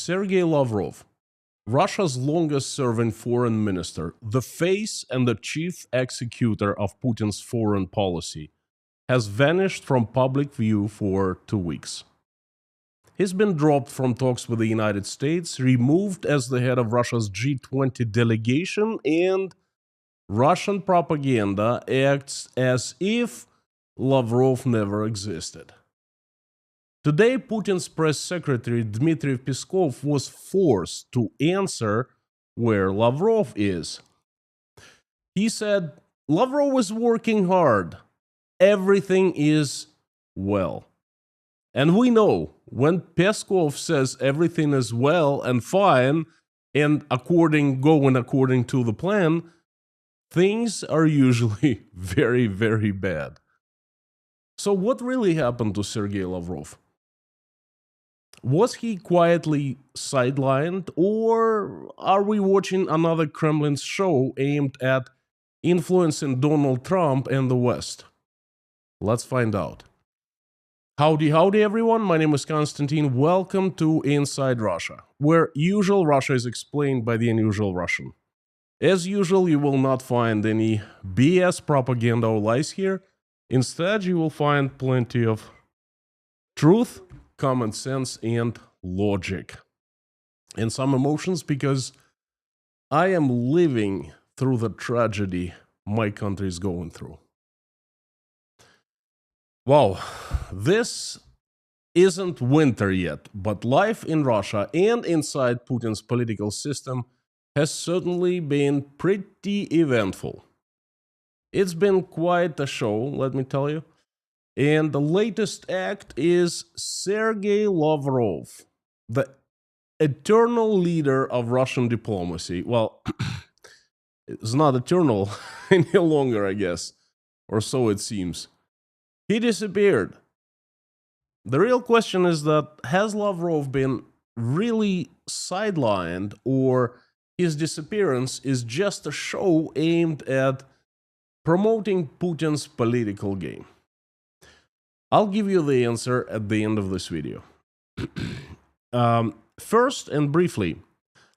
Sergei Lavrov, Russia's longest-serving foreign minister, the face and the chief executor of Putin's foreign policy, has vanished from public view for 2 weeks. He's been dropped from talks with the United States, removed as the head of Russia's G20 delegation, and Russian propaganda acts as if Lavrov never existed. Today, Putin's press secretary Dmitry Peskov was forced to answer where Lavrov is. He said, Lavrov is working hard. Everything is well. And we know when Peskov says everything is well and fine and going according to the plan, things are usually very, very bad. So what really happened to Sergei Lavrov? Was he quietly sidelined, or are we watching another Kremlin show aimed at influencing Donald Trump and the West? Let's find out. Howdy, everyone. My name is Konstantin. Welcome to Inside Russia, where usual Russia is explained by the unusual Russian. As usual, you will not find any BS propaganda or lies here. Instead, you will find plenty of truth, common sense, and logic. And some emotions, because I am living through the tragedy my country is going through. Wow, this isn't winter yet, but life in Russia and inside Putin's political system has certainly been pretty eventful. It's been quite a show, let me tell you. And the latest act is Sergei Lavrov, the eternal leader of Russian diplomacy. Well, it's not eternal any longer, I guess, or so it seems. He disappeared. The real question is that, has Lavrov been really sidelined, or his disappearance is just a show aimed at promoting Putin's political game? I'll give you the answer at the end of this video. First and briefly,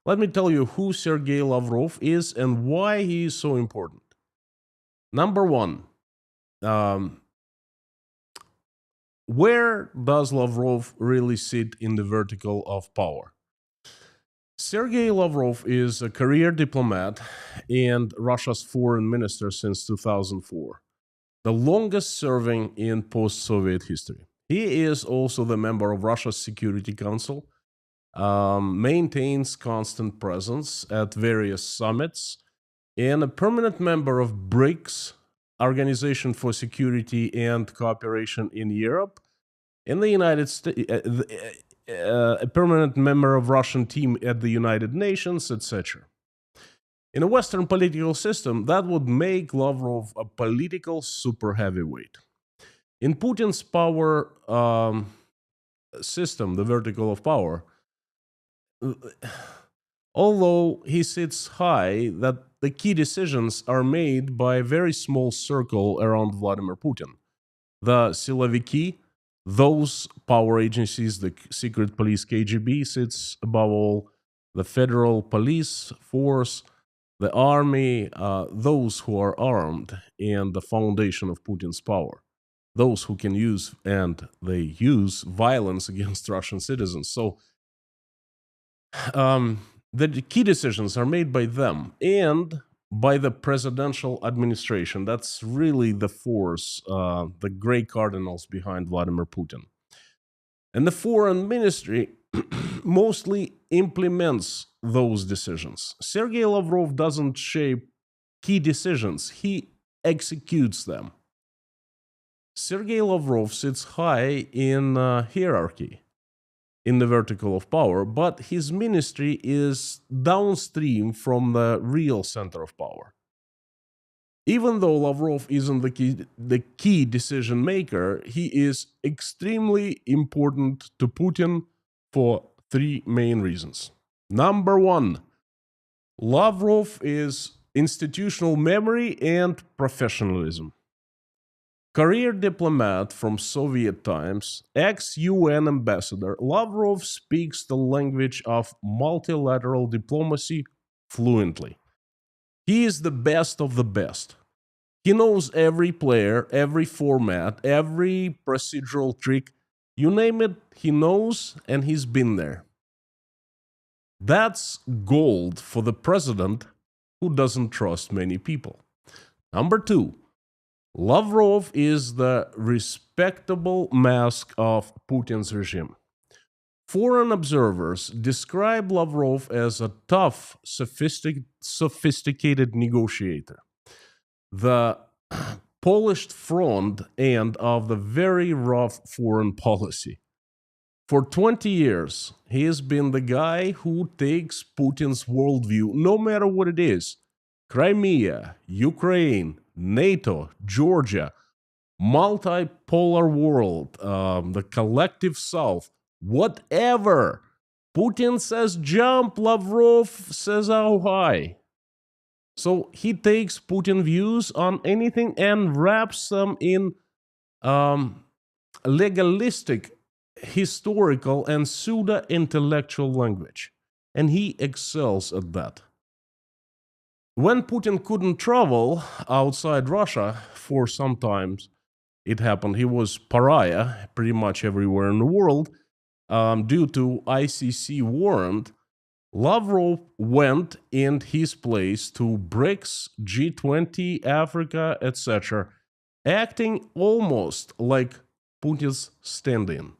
let me tell you who Sergei Lavrov is and why he is so important. Number one, where does Lavrov really sit in the vertical of power? Sergei Lavrov is a career diplomat and Russia's foreign minister since 2004. The longest serving in post-Soviet history. He is also the member of Russia's Security Council, maintains constant presence at various summits, and a permanent member of BRICS, Organization for Security and Cooperation in Europe, in the United States, a permanent member of Russian team at the United Nations, etc. In a Western political system, that would make Lavrov a political super heavyweight. In Putin's power system, the vertical of power, although he sits high, that the key decisions are made by a very small circle around Vladimir Putin. The Siloviki, those power agencies, the secret police KGB sits above all, the federal police force, the army, those who are armed, and the foundation of Putin's power. Those who can use, and they use, violence against Russian citizens. So the key decisions are made by them and by the presidential administration. That's really the force, the gray cardinals behind Vladimir Putin. And the foreign ministry mostly implements those decisions. Sergei Lavrov doesn't shape key decisions, he executes them. Sergei Lavrov sits high in hierarchy, in the vertical of power, but his ministry is downstream from the real center of power. Even though Lavrov isn't the key decision maker, he is extremely important to Putin for three main reasons. Number one, Lavrov is institutional memory and professionalism. Career diplomat from Soviet times, ex-UN ambassador, Lavrov speaks the language of multilateral diplomacy fluently. He is the best of the best. He knows every player, every format, every procedural trick. You name it, he knows, and he's been there. That's gold for the president who doesn't trust many people. Number two, Lavrov is the respectable mask of Putin's regime. Foreign observers describe Lavrov as a tough, sophisticated negotiator, the polished front end of the very rough foreign policy. For 20 years, he has been the guy who takes Putin's worldview, no matter what it is: Crimea, Ukraine, NATO, Georgia, multipolar world, the collective South, whatever. Putin says jump, Lavrov says how high. So he takes Putin views on anything and wraps them in legalistic, historical, and pseudo-intellectual language. And he excels at that. When Putin couldn't travel outside Russia for some time, it happened, he was pariah pretty much everywhere in the world due to ICC warrant. Lavrov went in his place to BRICS, G20, Africa, etc., acting almost like Putin's stand-in.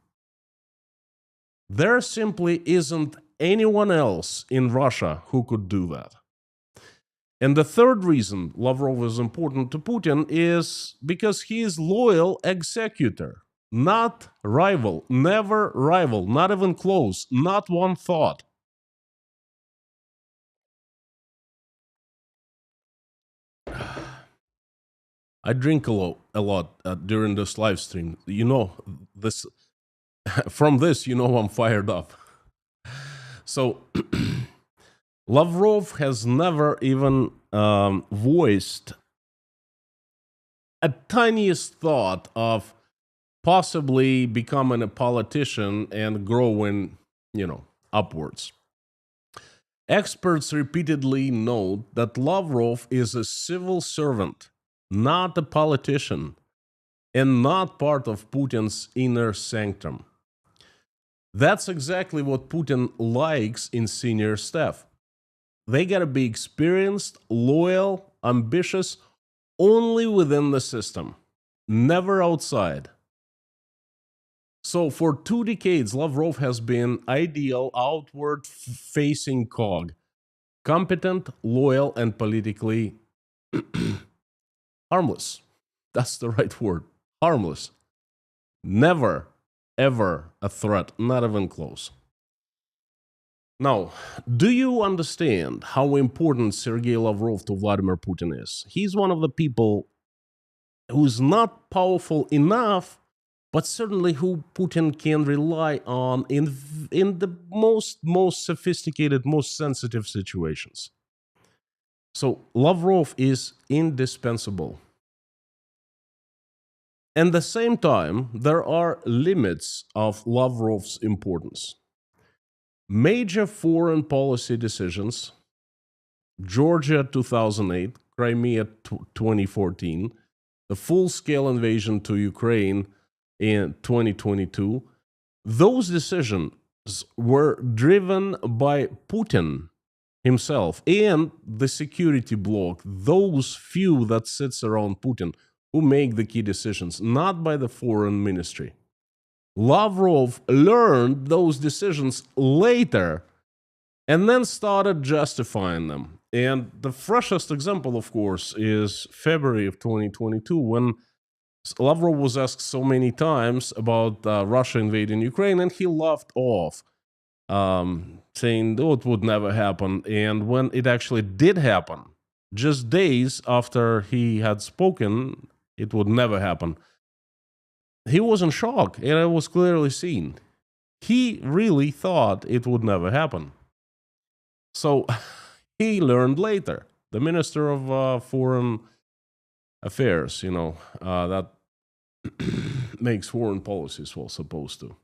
There simply isn't anyone else in Russia who could do that. And the third reason Lavrov is important to Putin is because he is loyal executor, not rival, never rival, not even close, not one thought. I drink a lot during this live stream. You know, this from this, you know, I'm fired up. So Lavrov has never even voiced a tiniest thought of possibly becoming a politician and growing, upwards. Experts repeatedly note that Lavrov is a civil servant, not a politician, and not part of Putin's inner sanctum. That's exactly what Putin likes in senior staff. They gotta be experienced, loyal, ambitious, only within the system, never outside. So for 2 decades, Lavrov has been ideal outward-facing cog, competent, loyal, and politically harmless. That's the right word. Harmless. Never, ever a threat, not even close. Now, do you understand how important Sergei Lavrov to Vladimir Putin is? He's one of the people who's not powerful enough, but certainly who Putin can rely on in the most sophisticated, most sensitive situations. So Lavrov is indispensable. At the same time, there are limits of Lavrov's importance. Major foreign policy decisions, Georgia 2008, Crimea 2014, the full-scale invasion to Ukraine in 2022, those decisions were driven by Putin himself and the security bloc, those few that sits around Putin who make the key decisions, not by the foreign ministry. Lavrov learned those decisions later and then started justifying them. And the freshest example, of course, is February of 2022, when Lavrov was asked so many times about Russia invading Ukraine, and he laughed off, saying, oh, it would never happen. And when it actually did happen, just days after he had spoken, it would never happen, he was in shock, and it was clearly seen. He really thought it would never happen. So he learned later. The Minister of Foreign Affairs, that makes foreign policy as well supposed to.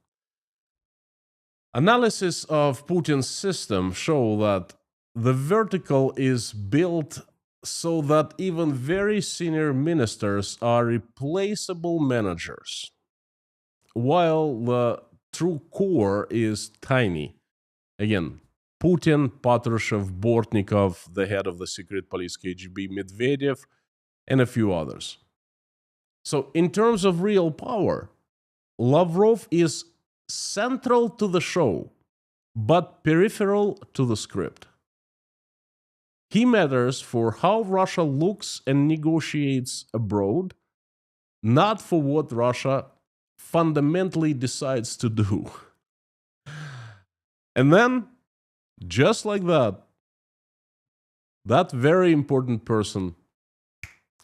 Analysis of Putin's system show that the vertical is built so that even very senior ministers are replaceable managers, while the true core is tiny. Again, Putin, Patrushev, Bortnikov, the head of the secret police KGB, Medvedev, and a few others. So, in terms of real power, Lavrov is central to the show, but peripheral to the script. He matters for how Russia looks and negotiates abroad, not for what Russia fundamentally decides to do. And then, just like that, that very important person,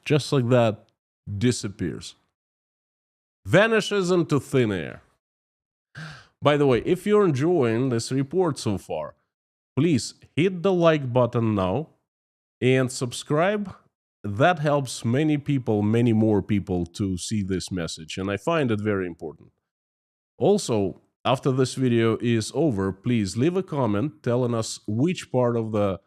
just like that, disappears. Vanishes into thin air. By the way, if you're enjoying this report so far, please hit the like button now and subscribe. That helps many people, many more people to see this message, and I find it very important. Also, after this video is over, please leave a comment telling us which part of the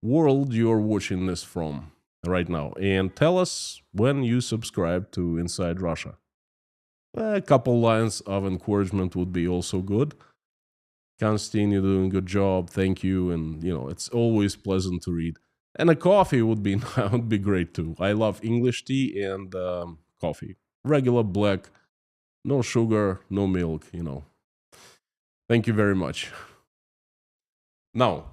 world you're watching this from right now, and tell us when you subscribe to Inside Russia. A couple lines of encouragement would be also good. Konstantin, you're doing a good job, thank you, and it's always pleasant to read. And a coffee would be would be great too. I love English tea and coffee, regular black, no sugar, no milk. Thank you very much. Now,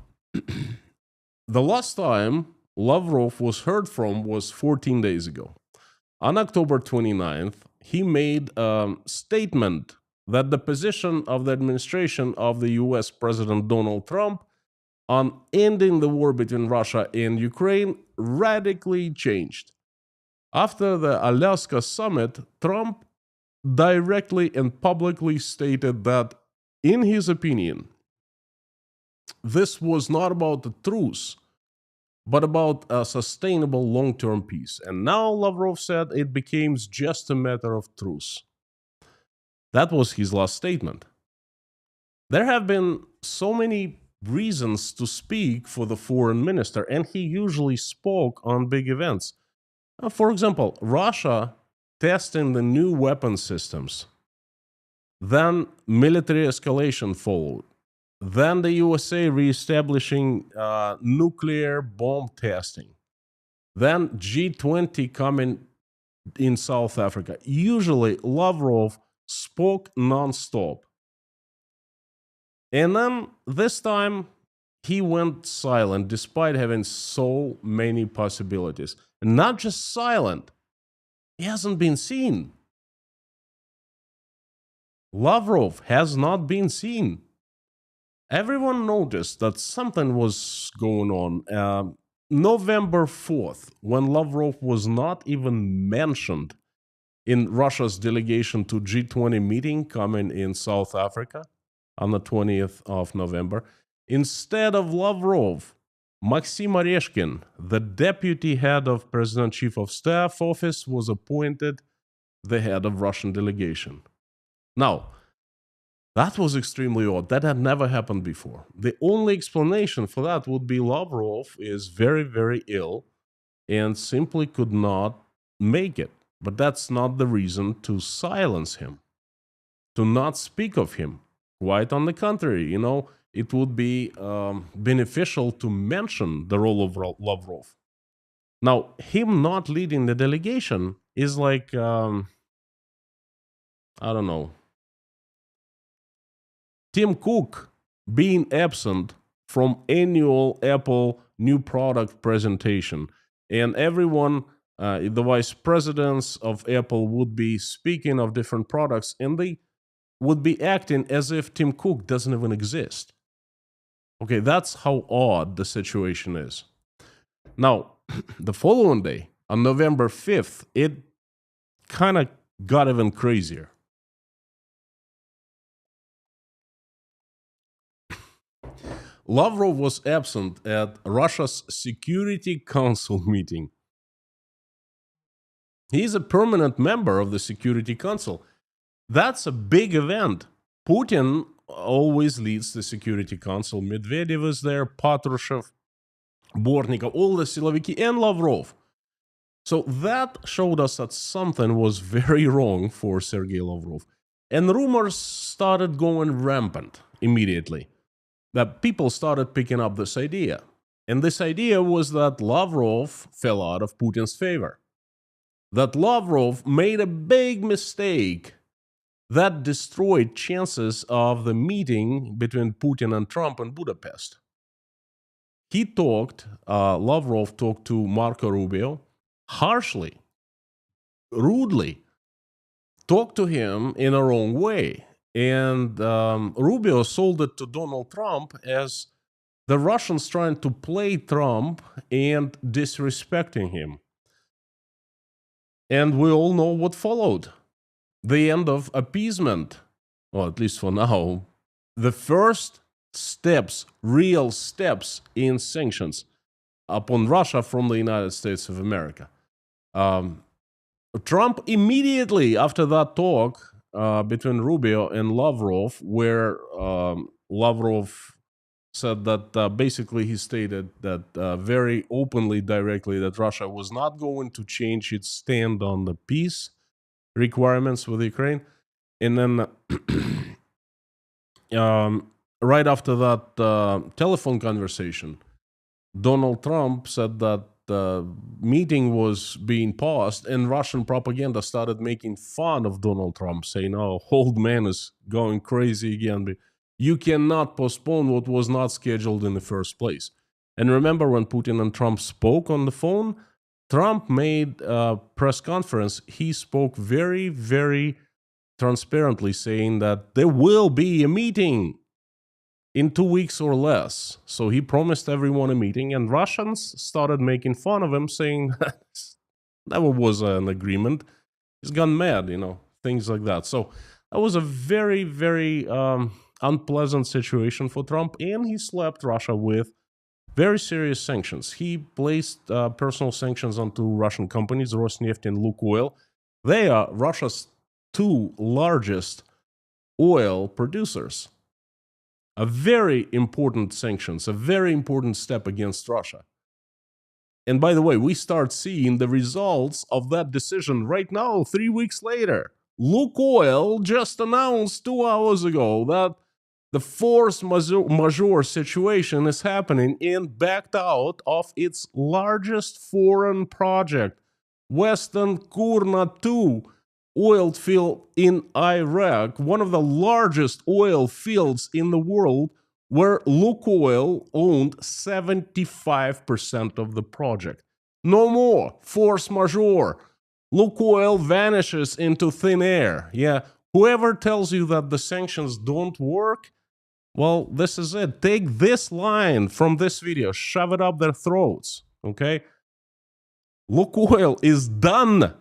the last time Lavrov was heard from was 14 days ago. On October 29th, he made a statement that the position of the administration of the US President Donald Trump on ending the war between Russia and Ukraine radically changed. After the Alaska summit, Trump directly and publicly stated that, in his opinion, this was not about a truce, but about a sustainable long-term peace. And now Lavrov said it became just a matter of truce. That was his last statement. There have been so many reasons to speak for the foreign minister, and he usually spoke on big events. For example, Russia testing the new weapon systems. Then military escalation followed. Then the USA reestablishing nuclear bomb testing. Then G20 coming in South Africa. Usually Lavrov spoke non-stop. And then this time he went silent despite having so many possibilities. And not just silent, he hasn't been seen. Lavrov has not been seen. Everyone noticed that something was going on. November 4th, when Lavrov was not even mentioned in Russia's delegation to G20 meeting coming in South Africa on the 20th of November, instead of Lavrov, Maxim Oreshkin, the deputy head of President Chief of Staff office, was appointed the head of Russian delegation. Now, that was extremely odd. That had never happened before. The only explanation for that would be Lavrov is very, very ill and simply could not make it. But that's not the reason to silence him, to not speak of him. Quite on the contrary, it would be beneficial to mention the role of Lavrov. Now, him not leading the delegation is like, I don't know, Tim Cook being absent from annual Apple new product presentation, and everyone, the vice presidents of Apple would be speaking of different products, and they would be acting as if Tim Cook doesn't even exist. Okay, that's how odd the situation is. Now, the following day, on November 5th, it kind of got even crazier. Lavrov was absent at Russia's Security Council meeting. He's a permanent member of the Security Council. That's a big event. Putin always leads the Security Council. Medvedev is there, Patrushev, Bornikov, all the Siloviki, and Lavrov. So that showed us that something was very wrong for Sergei Lavrov. And rumors started going rampant immediately. That people started picking up this idea. And this idea was that Lavrov fell out of Putin's favor. That Lavrov made a big mistake that destroyed chances of the meeting between Putin and Trump in Budapest. Lavrov talked to Marco Rubio harshly, rudely, talked to him in a wrong way. And Rubio sold it to Donald Trump as the Russians trying to play Trump and disrespecting him. And we all know what followed. The end of appeasement, or at least for now, the first steps, real steps in sanctions upon Russia from the United States of America. Trump immediately after that talk between Rubio and Lavrov, where Lavrov said that basically he stated that very openly, directly, that Russia was not going to change its stand on the peace requirements with Ukraine. And then right after that telephone conversation, Donald Trump said that the meeting was being paused, and Russian propaganda started making fun of Donald Trump, saying, "Oh, old man is going crazy again. You cannot postpone what was not scheduled in the first place." And remember when Putin and Trump spoke on the phone? Trump made a press conference. He spoke very, very transparently, saying that there will be a meeting in 2 weeks or less. So he promised everyone a meeting, and Russians started making fun of him, saying that never was an agreement. He's gone mad, things like that. So that was a very, very unpleasant situation for Trump, and he slapped Russia with very serious sanctions. He placed personal sanctions onto Russian companies, Rosneft and Lukoil. They are Russia's two largest oil producers. A very important sanctions, a very important step against Russia. And by the way, we start seeing the results of that decision right now, 3 weeks later. Lukoil just announced 2 hours ago that the force majeure situation is happening and backed out of its largest foreign project, Western Kurna 2 oil field in Iraq, one of the largest oil fields in the world, where Lukoil owned 75% of the project. No more force majeure. Lukoil vanishes into thin air. Yeah, whoever tells you that the sanctions don't work, well, this is it. Take this line from this video, shove it up their throats, okay? Lukoil is done.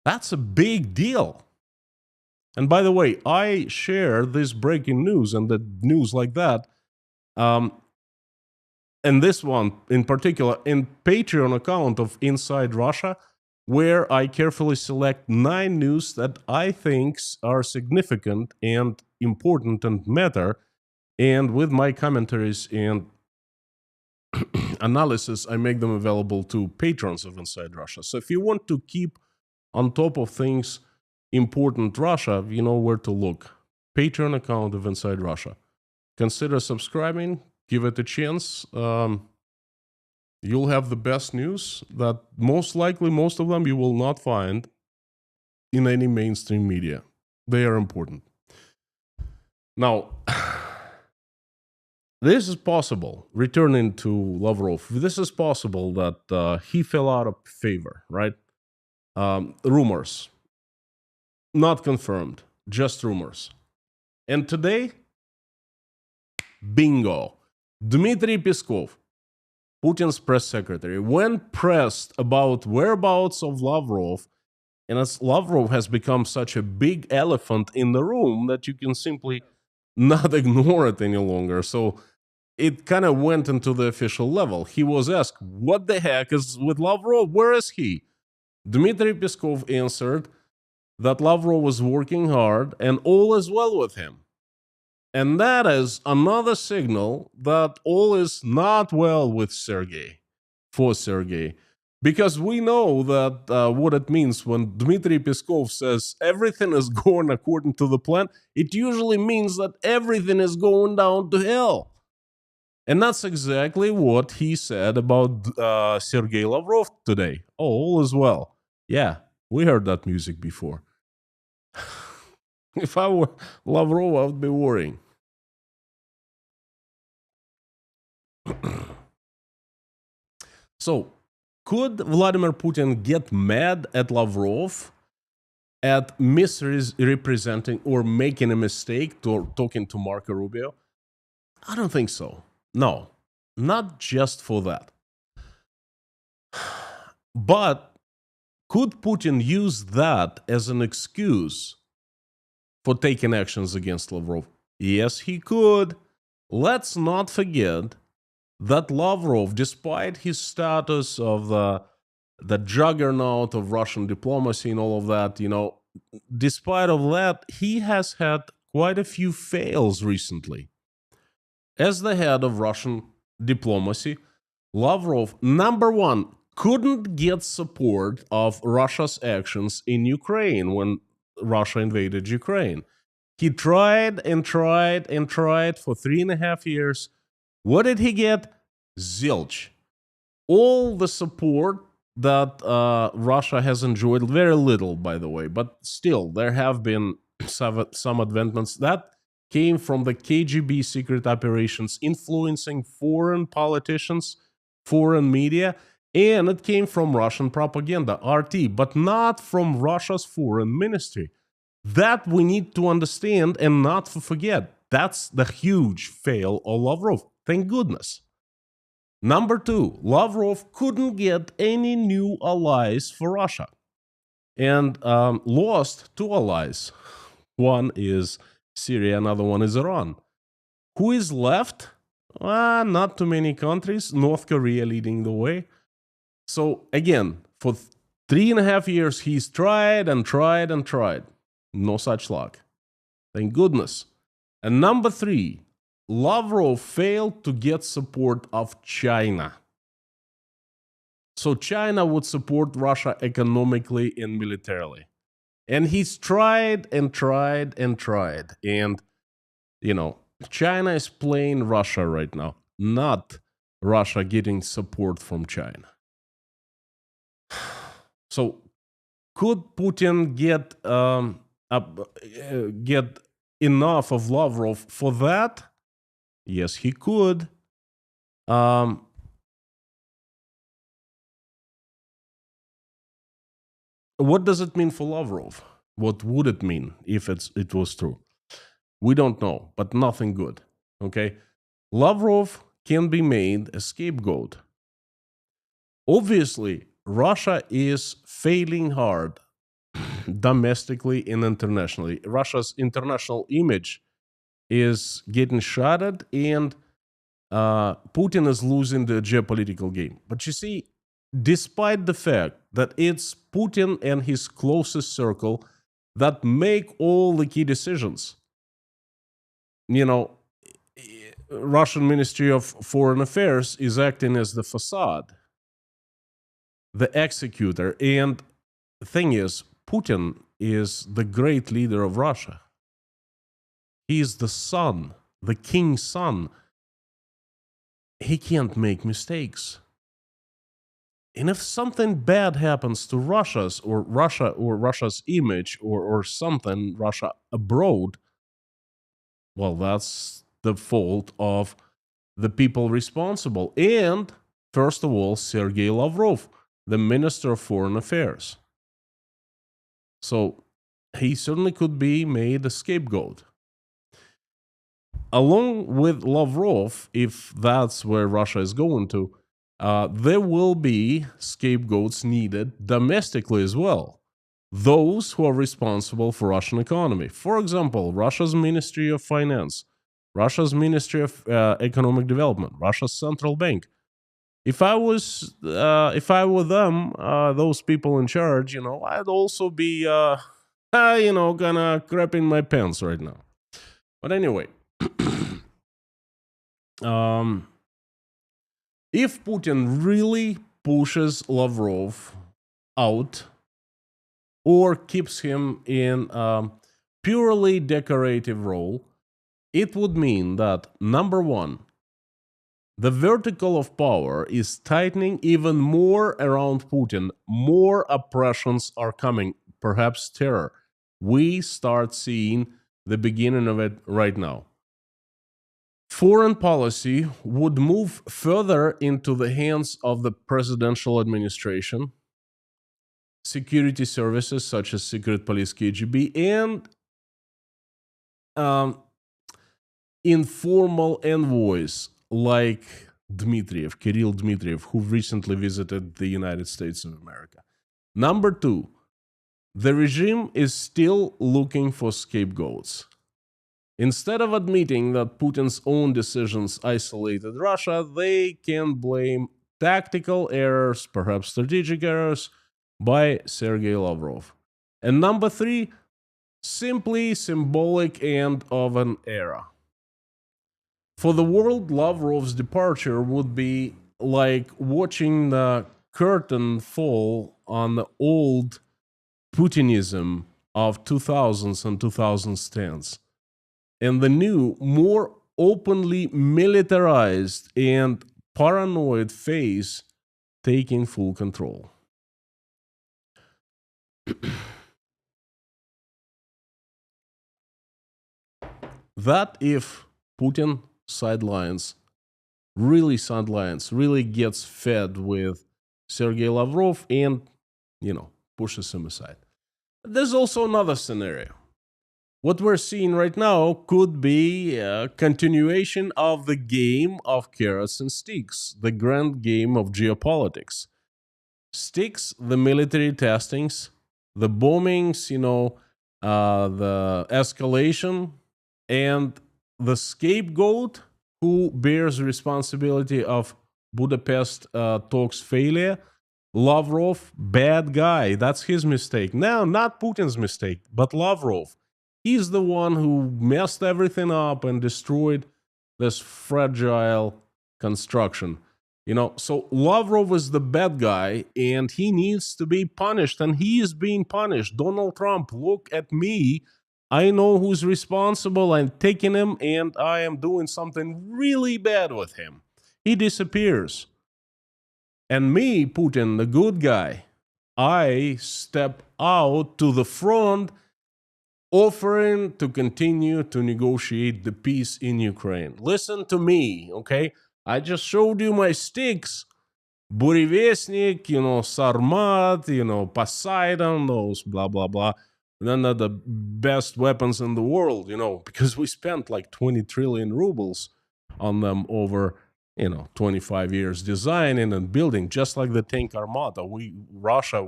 That's a big deal. And by the way, I share this breaking news and the news like that, and this one in particular, in Patreon account of Inside Russia, where I carefully select 9 news that I think are significant and important and matter, and with my commentaries and analysis, I make them available to patrons of Inside Russia. So if you want to keep on top of things important Russia, you know where to look. Patreon account of Inside Russia. Consider subscribing, give it a chance. You'll have the best news that most likely, most of them you will not find in any mainstream media. They are important. Now, this is possible, returning to Lavrov, this is possible that he fell out of favor, right? Rumors. Not confirmed, just rumors. And today, bingo. Dmitry Peskov, Putin's press secretary, when pressed about whereabouts of Lavrov, and as Lavrov has become such a big elephant in the room that you can simply not ignore it any longer. So it kind of went into the official level. He was asked, what the heck is with Lavrov? Where is he? Dmitry Peskov answered that Lavrov was working hard and all is well with him. And that is another signal that all is not well with Sergei, for Sergei. Because we know that what it means when Dmitry Peskov says everything is going according to the plan, it usually means that everything is going down to hell. And that's exactly what he said about Sergei Lavrov today. Oh, all is well. Yeah, we heard that music before. If I were Lavrov, I would be worrying. So, could Vladimir Putin get mad at Lavrov at misrepresenting or making a mistake to talking to Marco Rubio? I don't think so. No, not just for that. But could Putin use that as an excuse for taking actions against Lavrov? Yes, he could. Let's not forget that Lavrov, despite his status of the juggernaut of Russian diplomacy and all of that, despite of that, he has had quite a few fails recently. As the head of Russian diplomacy, Lavrov, number one, couldn't get support of Russia's actions in Ukraine when Russia invaded Ukraine. He tried and tried and tried for 3.5 years. What did he get? Zilch. All the support that Russia has enjoyed, very little, by the way, but still, there have been some advancements that came from the KGB secret operations influencing foreign politicians, foreign media, and it came from Russian propaganda, RT, but not from Russia's foreign ministry. That we need to understand and not to forget. That's the huge fail of Lavrov. Thank goodness. Number two, Lavrov couldn't get any new allies for Russia and lost two allies. One is Syria, another one is Iran. Who is left? Not too many countries, North Korea leading the way. So again, for 3.5 years, he's tried and tried and tried. No such luck. Thank goodness. And number three, Lavrov failed to get support of China. So China would support Russia economically and militarily. And he's tried and tried and tried. And, China is playing Russia right now, not Russia getting support from China. So could Putin get enough of Lavrov for that? Yes, he could. What does it mean for Lavrov? What would it mean if it was true? We don't know, but nothing good. Okay? Lavrov can be made a scapegoat. Obviously, Russia is failing hard domestically and internationally. Russia's international image is getting shattered, and Putin is losing the geopolitical game. But you see, despite the fact that it's Putin and his closest circle that make all the key decisions, Russian Ministry of Foreign Affairs is acting as the facade, the executor. And the thing is, Putin is the great leader of Russia. He is the son, the king's son. He can't make mistakes. And if something bad happens to Russia's image or something, Russia abroad, well, that's the fault of the people responsible. And, first of all, Sergei Lavrov, the Minister of Foreign Affairs. So he certainly could be made a scapegoat. Along with Lavrov, if that's where Russia is going to, there will be scapegoats needed domestically as well. Those who are responsible for Russian economy. For example, Russia's Ministry of Finance, Russia's Ministry of Economic Development, Russia's Central Bank. If I were them, those people in charge, I'd also be, gonna crap in my pants right now. But anyway, um, if Putin really pushes Lavrov out or keeps him in a purely decorative role, it would mean that number one, the vertical of power is tightening even more around Putin. More oppressions are coming, perhaps terror. We start seeing the beginning of it right now. Foreign policy would move further into the hands of the presidential administration, security services such as secret police KGB, and um, informal envoys like Kirill Dmitriev, who recently visited the United States of America. Number two, the regime is still looking for scapegoats. Instead of admitting that Putin's own decisions isolated Russia, they can blame tactical errors, perhaps strategic errors, by Sergei Lavrov. And number three, simply symbolic end of an era. For the world, Lavrov's departure would be like watching the curtain fall on the old Putinism of 2000s and 2010s, and the new, more openly militarized and paranoid phase taking full control. That if Putin sidelines, really gets fed with Sergei Lavrov and, pushes him aside. There's also another scenario. What we're seeing right now could be a continuation of the game of carrots and sticks, the grand game of geopolitics. Sticks, the military testings, the bombings, the escalation, and the scapegoat who bears responsibility of Budapest talks failure. Lavrov, bad guy. That's his mistake. No, not Putin's mistake, but Lavrov. He's the one who messed everything up and destroyed this fragile construction. So Lavrov is the bad guy and he needs to be punished, and he is being punished. Donald Trump, look at me. I know who's responsible. I'm taking him and I am doing something really bad with him. He disappears. And me, Putin, the good guy, I step out to the front, offering to continue to negotiate the peace in Ukraine. Listen to me, okay? I just showed you my sticks. Burevestnik, Sarmat, Poseidon, those blah, blah, blah. Then they're the best weapons in the world, because we spent like 20 trillion rubles on them over 25 years designing and building, just like the tank armada.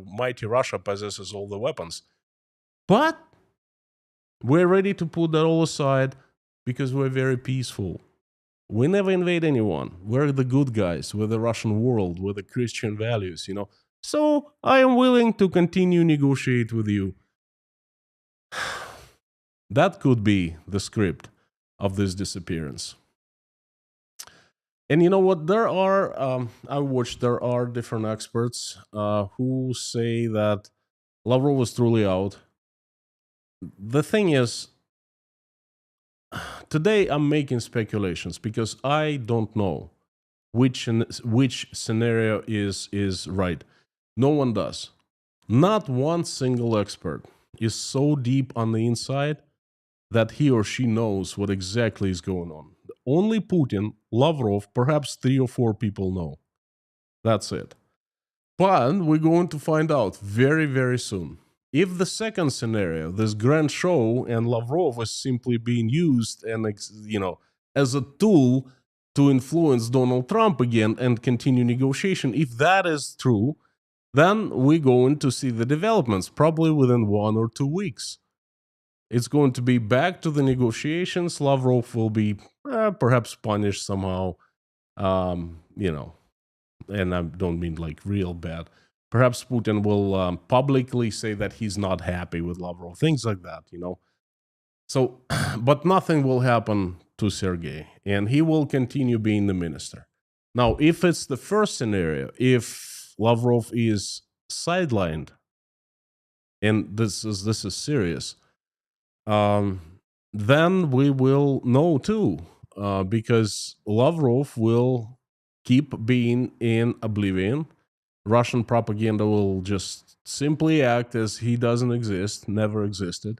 Mighty Russia possesses all the weapons. But we're ready to put that all aside because we're very peaceful. We never invade anyone. We're the good guys. We're the Russian world. We're the Christian values, So I am willing to continue negotiate with you. That could be the script of this disappearance. And you know what? There are different experts who say that Lavrov was truly out. The thing is, today I'm making speculations because I don't know which scenario is right. No one does. Not one single expert is so deep on the inside that he or she knows what exactly is going on. Only Putin, Lavrov, perhaps 3 or 4 people know. That's it. But we're going to find out very, very soon. If the second scenario, this grand show, and Lavrov is simply being used and as a tool to influence Donald Trump again and continue negotiation, if that is true, then we're going to see the developments probably within 1 or 2 weeks. It's going to be back to the negotiations. Lavrov will be perhaps punished somehow, and I don't mean like real bad. Perhaps Putin will publicly say that he's not happy with Lavrov, things like that, you know. So, but nothing will happen to Sergei, and he will continue being the minister. Now, if it's the first scenario, if Lavrov is sidelined, and this is serious, then we will know too, because Lavrov will keep being in oblivion. Russian propaganda will just simply act as he doesn't exist, never existed.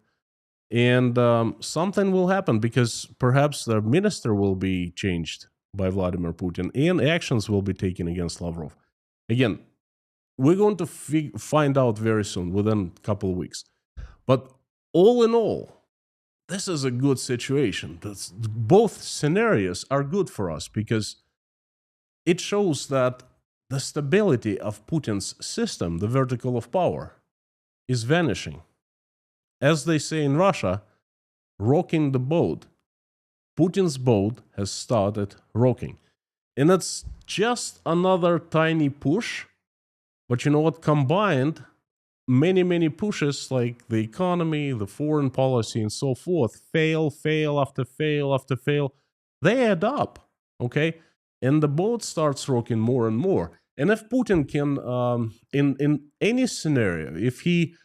And something will happen because perhaps the minister will be changed by Vladimir Putin and actions will be taken against Lavrov. Again, we're going to find out very soon, within a couple of weeks. But all in all, this is a good situation. Both scenarios are good for us because it shows that the stability of Putin's system, the vertical of power, is vanishing. As they say in Russia, rocking the boat. Putin's boat has started rocking. And it's just another tiny push. But you know what? Combined, many pushes like the economy, the foreign policy, and so forth, fail after fail after fail, they add up, okay? And the boat starts rocking more and more. And if Putin can, in any scenario, if he,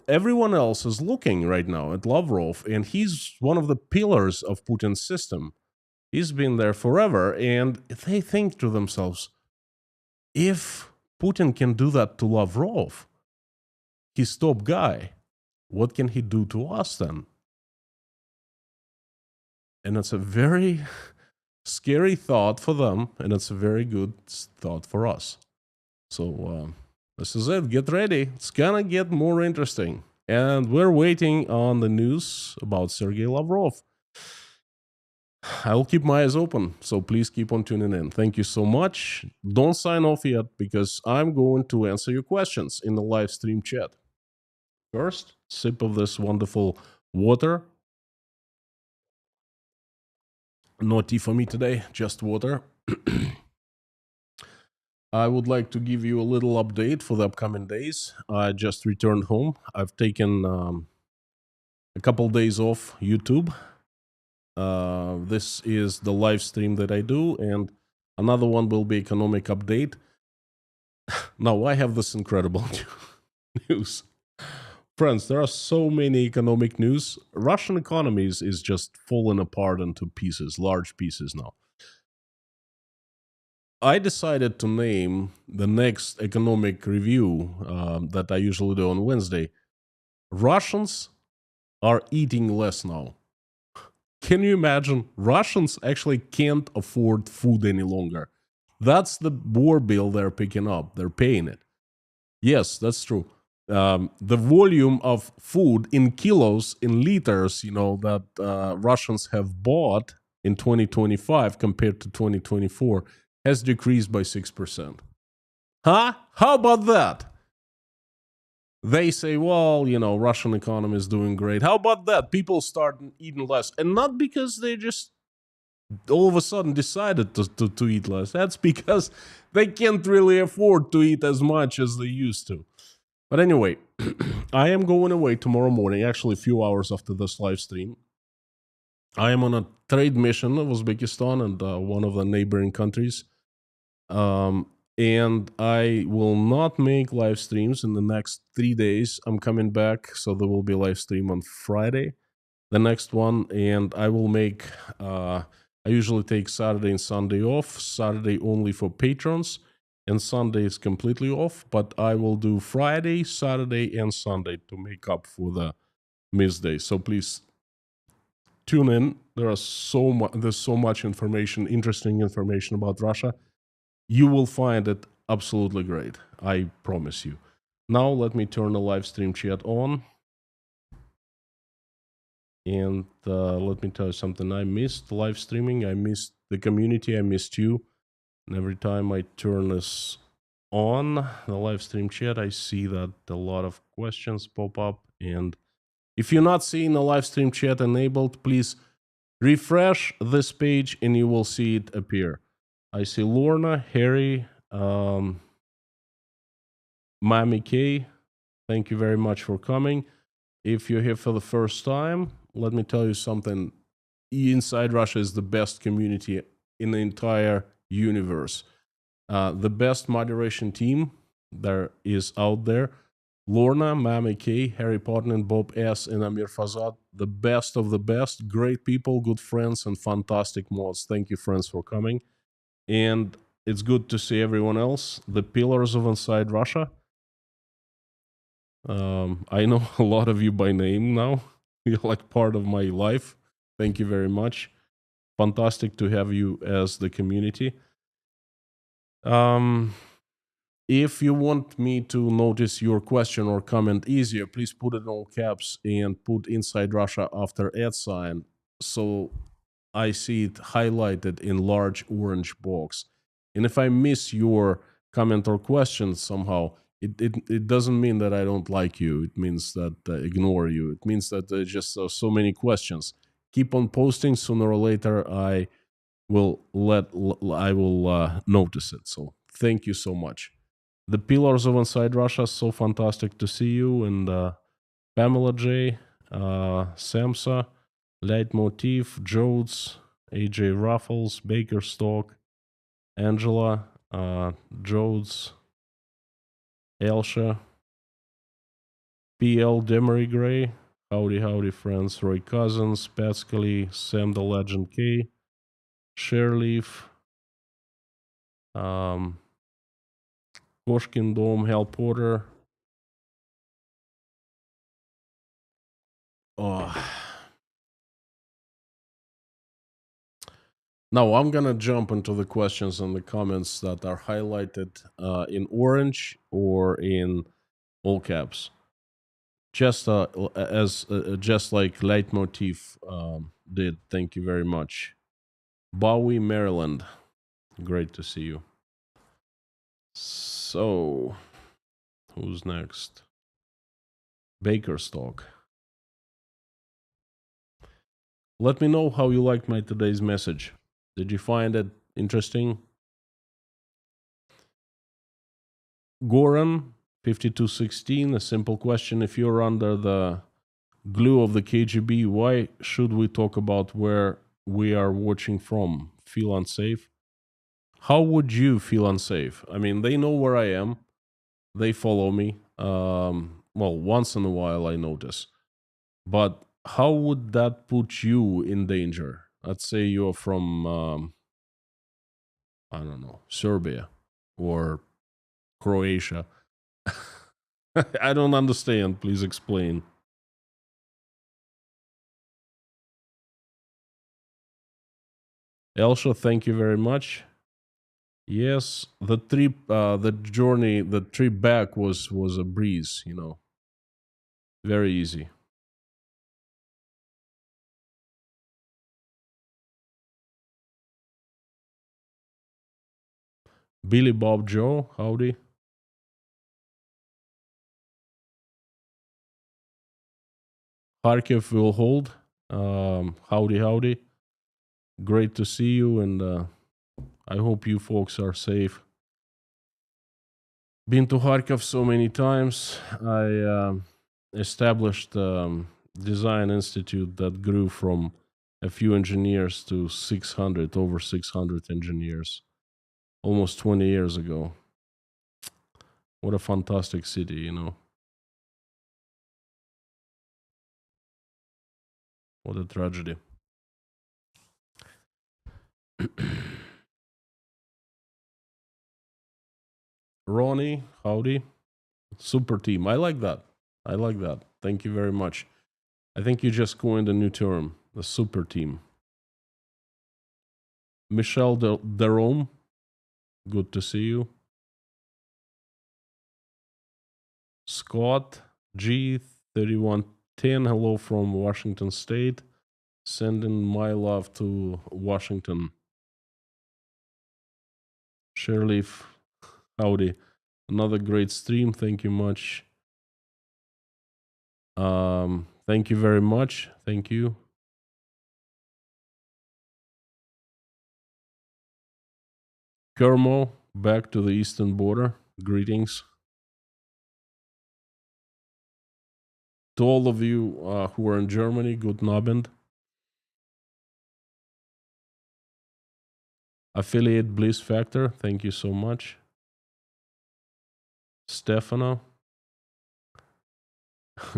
everyone else is looking right now at Lavrov, and he's one of the pillars of Putin's system. He's been there forever, and they think to themselves, if Putin can do that to Lavrov, his top guy, what can he do to us then? And it's a very scary thought for them, and it's a very good thought for us. So this is it. Get ready. It's gonna get more interesting. And we're waiting on the news about Sergei Lavrov. I'll keep my eyes open, so please keep on tuning in. Thank you so much. Don't sign off yet, because I'm going to answer your questions in the live stream chat. First, sip of this wonderful water. No tea for me today, just water. I would like to give you a little update for the upcoming days. I just returned home. I've taken a couple days off YouTube. This is the live stream that I do, and another one will be economic update. Now, I have this incredible news. Friends, there are so many economic news. Russian economy is just falling apart into pieces, large pieces now. I decided to name the next economic review that I usually do on Wednesday. Russians are eating less now. Can you imagine? Russians actually can't afford food any longer. That's the war bill they're picking up. They're paying it. Yes, that's true. The volume of food in kilos, in liters, that Russians have bought in 2025 compared to 2024 has decreased by 6%. Huh? How about that? They say, well, Russian economy is doing great. How about that? People start eating less. And not because they just all of a sudden decided to eat less. That's because they can't really afford to eat as much as they used to. But anyway, I am going away tomorrow morning, actually a few hours after this live stream. I am on a trade mission of Uzbekistan and one of the neighboring countries. And I will not make live streams in the next 3 days. I'm coming back, so there will be a live stream on Friday, the next one. And I will make, I usually take Saturday and Sunday off, Saturday only for patrons. And Sunday is completely off, but I will do Friday, Saturday, and Sunday to make up for the missed day. So please tune in. There's so much information, interesting information about Russia. You will find it absolutely great. I promise you. Now let me turn the live stream chat on. And let me tell you something. I missed live streaming. I missed the community. I missed you. And every time I turn this on, the live stream chat, I see that a lot of questions pop up. And if you're not seeing the live stream chat enabled, please refresh this page and you will see it appear. I see Lorna, Harry, Miami K, thank you very much for coming. If you're here for the first time, let me tell you something. Inside Russia is the best community in the entire universe. The best moderation team there is out there. Lorna, Mami K, Harry Potter, and Bob S, and Amir Fazad, the best of the best. Great people, good friends, and fantastic mods. Thank you, friends, for coming. And it's good to see everyone else. The pillars of Inside Russia. I know a lot of you by name now. You're like part of my life. Thank you very much. Fantastic to have you as the community. If you want me to notice your question or comment easier, please put it in all caps and put Inside Russia after @ so I see it highlighted in large orange box. And if I miss your comment or question somehow, it doesn't mean that I don't like you. It means that ignore you. It means that there's just so many questions. Keep on posting. Sooner or later, I will notice it. So thank you so much. The pillars of Inside Russia, so fantastic to see you. And Pamela J, Samsa, Leitmotiv, Jodes, AJ Ruffles, Bakerstock, Angela, Jodes, Elsha, PL Demery Gray, howdy friends, Roy Cousins, Patscally, Sam the Legend K, Sherleaf, Koshkin Dome, Hal Porter. Now I'm gonna jump into the questions and the comments that are highlighted in orange or in all caps. Just just like Leitmotiv did. Thank you very much. Bowie, Maryland. Great to see you. So, who's next? Bakerstock. Let me know how you liked my today's message. Did you find it interesting? Goran, 5216, a simple question. If you're under the glue of the KGB, why should we talk about where we are watching from? Feel unsafe? How would you feel unsafe? I mean, they know where I am. They follow me. Well, once in a while I notice. But how would that put you in danger? Let's say you're from, I don't know, Serbia or Croatia. I don't understand. Please explain. Elsha, thank you very much. Yes, the trip, the journey, the trip back was a breeze. You know, very easy. Billy Bob Joe, howdy. Kharkiv will hold. Howdy. Great to see you, and I hope you folks are safe. Been to Kharkiv so many times. I established design institute that grew from a few engineers to 600, over 600 engineers, almost 20 years ago. What a fantastic city, you know. What a tragedy. Ronnie, howdy. Super team. I like that. I like that. Thank you very much. I think you just coined a new term, the super team. Michelle Derome, good to see you. Scott G3110, hello from Washington State. Sending my love to Washington. Sherleaf, howdy. Another great stream. Thank you much. Thank you very much. Thank you. Kermo, back to the eastern border. Greetings to all of you who are in Germany. Guten Abend. Affiliate Bliss Factor, thank you so much. Stefano,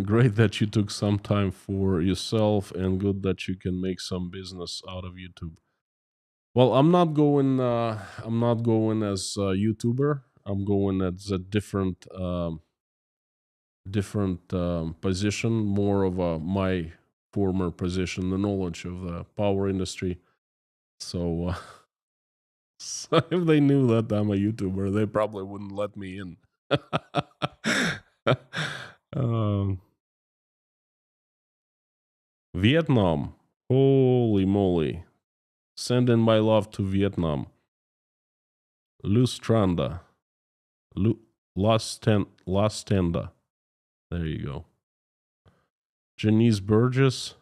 great that you took some time for yourself, and good that you can make some business out of YouTube. Well, I'm not going. I'm not going as a YouTuber. I'm going as a different, position, more of my former position, the knowledge of the power industry. So, so if they knew that I'm a YouTuber, they probably wouldn't let me in. um, Vietnam, holy moly! Sending my love to Vietnam. Lustranda, Lastenda. There you go. Janice Burgess,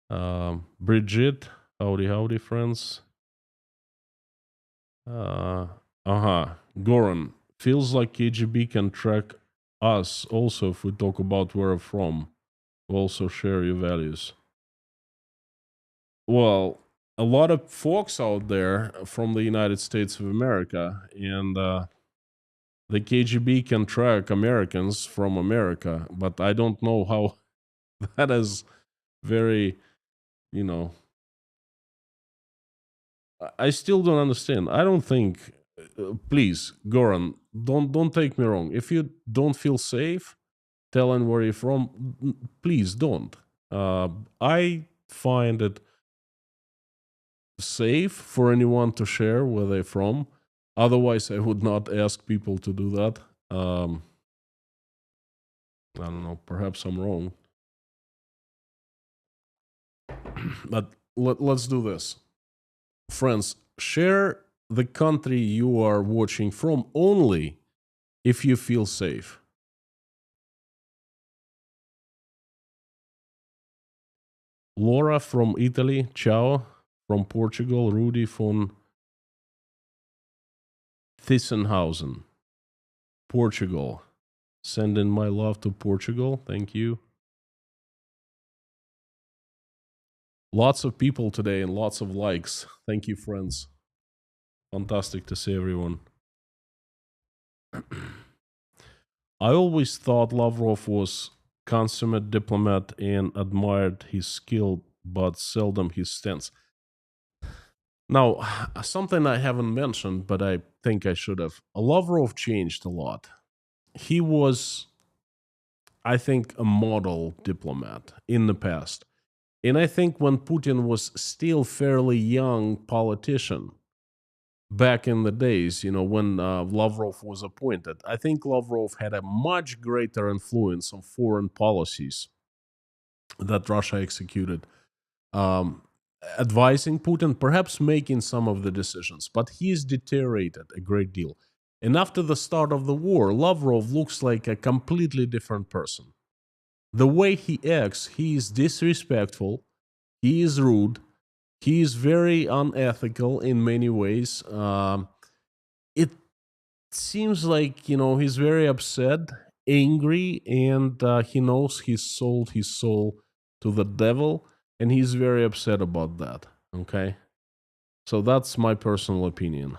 Brigitte, howdy, friends. Goran, feels like KGB can track us also if we talk about where we're from. We also share your values. Well, a lot of folks out there from the United States of America, and the KGB can track Americans from America, but I don't know how that is very, you know, I still don't understand. I don't think. Please, Goran, don't take me wrong. If you don't feel safe telling where you're from, please don't. I find it safe for anyone to share where they're from. Otherwise, I would not ask people to do that. I don't know. Perhaps I'm wrong, but let's do this, friends. Share the country you are watching from only if you feel safe. Laura from Italy, ciao. From Portugal, Rudy von Thysenhausen, Portugal. Sending my love to Portugal. Thank you. Lots of people today and lots of likes. Thank you, friends. Fantastic to see everyone. I always thought Lavrov was consummate diplomat and admired his skill, but seldom his stance. Now, something I haven't mentioned, but I think I should have. Lavrov changed a lot. He was, I think, a model diplomat in the past. And I think when Putin was still fairly young politician, back in the days, when Lavrov was appointed, I think Lavrov had a much greater influence on foreign policies that Russia executed, um, advising Putin, perhaps making some of the decisions. But he's deteriorated a great deal. And after the start of the war, Lavrov looks like a completely different person. The way he acts, he is disrespectful, he is rude, he is very unethical in many ways. It seems like he's very upset, angry, and he knows he sold his soul to the devil, and he's very upset about that. Okay, so that's my personal opinion.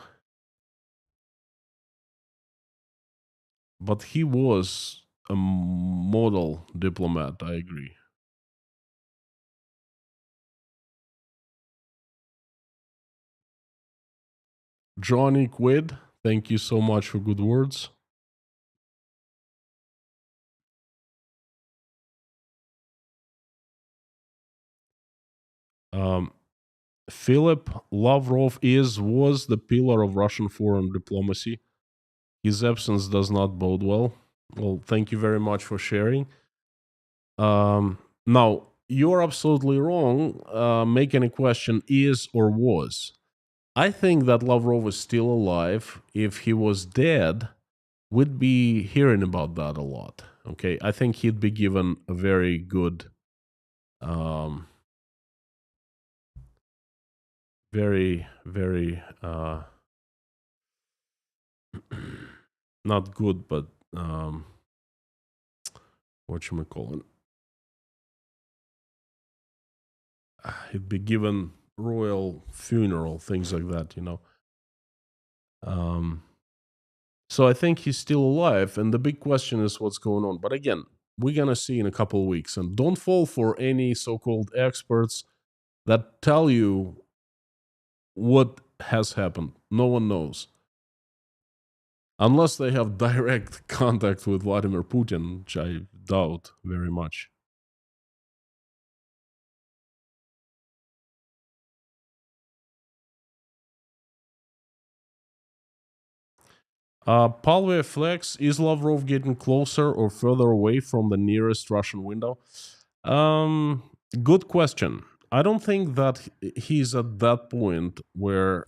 But he was a model diplomat. I agree. Johnny Quid, thank you so much for good words. Um, Philip Lavrov was the pillar of Russian foreign diplomacy. His absence does not bode well. Well, thank you very much for sharing. Now, you're absolutely wrong making a question is or was. I think that Lavrov is still alive. If he was dead, we'd be hearing about that a lot. Okay, I think he'd be given a very good, um, very, very not good, but whatchamacallit, he'd be given royal funeral, things like that, you know. Um, so I think he's still alive, and the big question is what's going on. But again, we're gonna see in a couple of weeks, and don't fall for any so-called experts that tell you what has happened. No one knows. Unless they have direct contact with Vladimir Putin, which I doubt very much. Palve Flex, is Lavrov getting closer or further away from the nearest Russian window? Um, Good question. I don't think that he's at that point where,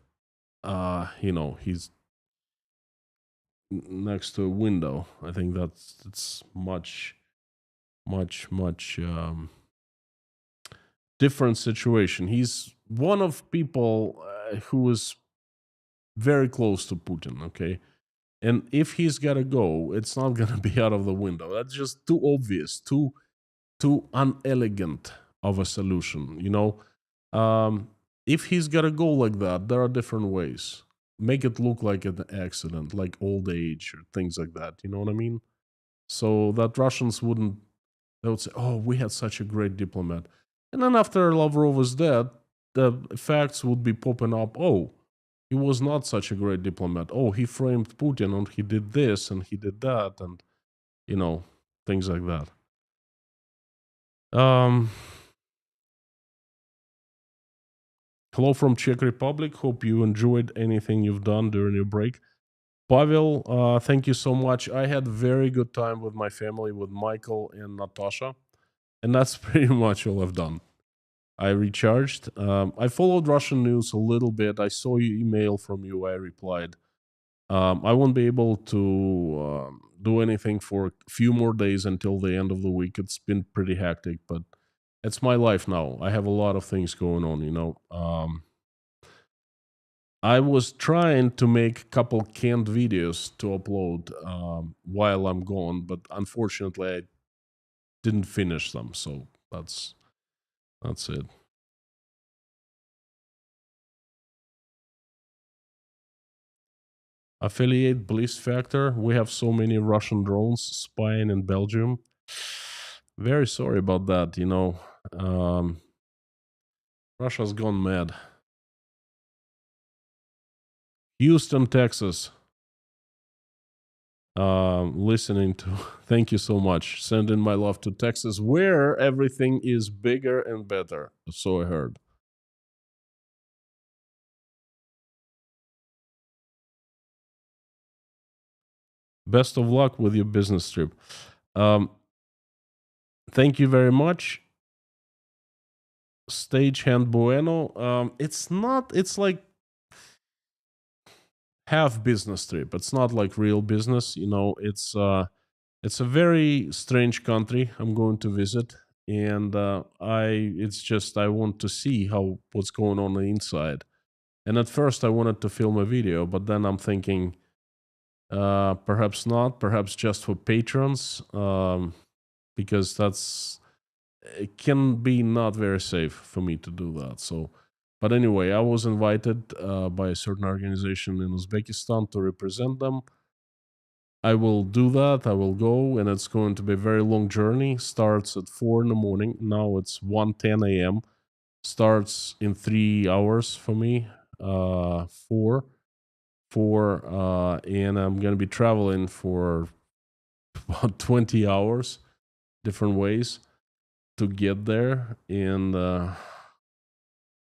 he's next to a window. I think it's much different situation. He's one of people who is very close to Putin. Okay, and if he's gotta go, it's not gonna be out of the window. That's just too obvious, too unelegant of a solution. If he's gotta go like that, there are different ways. Make it look like an accident, like old age or things like that. You know what I mean? So that Russians wouldn't. They would say, "Oh, we had such a great diplomat," and then after Lavrov is dead, the facts would be popping up. Oh, he was not such a great diplomat. Oh, he framed Putin and he did this and he did that, and you know things like that. Um, Hello from Czech Republic. Hope you enjoyed anything you've done during your break. Pavel, thank you so much. I had very good time with my family, with Michael and Natasha, and that's pretty much all I've done. I recharged. I followed Russian news a little bit. I saw your email from you. I replied. I won't be able to do anything for a few more days until the end of the week. It's been pretty hectic, but it's my life now. I have a lot of things going on. I was trying to make a couple canned videos to upload while I'm gone, but unfortunately, I didn't finish them. So that's it. Affiliate Bliss Factor. We have so many Russian drones spying in Belgium. Very sorry about that. Russia's gone mad. Houston, Texas. Listening to. Thank you so much. Sending my love to Texas, where everything is bigger and better. So I heard. Best of luck with your business trip. Um, Thank you very much. Stagehand Bueno. It's not. It's like half business trip. It's not like real business. It's a very strange country I'm going to visit, and it's just I want to see what's going on the inside. And at first I wanted to film a video, but then I'm thinking, perhaps not, perhaps just for patrons, because it can be not very safe for me to do that. So, but anyway, I was invited by a certain organization in Uzbekistan to represent them. I will do that. I will go, and it's going to be a very long journey. Starts at 4 in the morning. Now it's 1:10 a.m. Starts in 3 hours for me. 4, and I'm gonna be traveling for about 20 hours, different ways to get there, and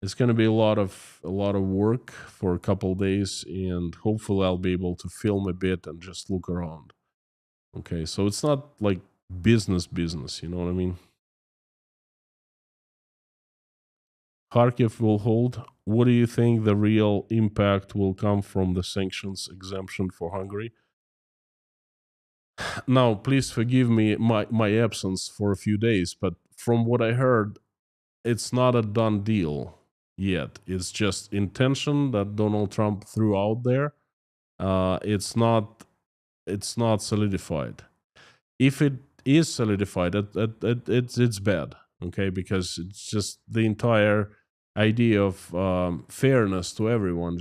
it's gonna be a lot of work for a couple days, and hopefully I'll be able to film a bit and just look around. Okay, so it's not like business, you know what I mean? Kharkiv will hold. What do you think the real impact will come from the sanctions exemption for Hungary? Now, please forgive me my absence for a few days, but from what I heard, it's not a done deal yet. It's just intention that Donald Trump threw out there. it's not solidified. If it is solidified, it's bad, okay? Because it's just the entire idea of fairness to everyone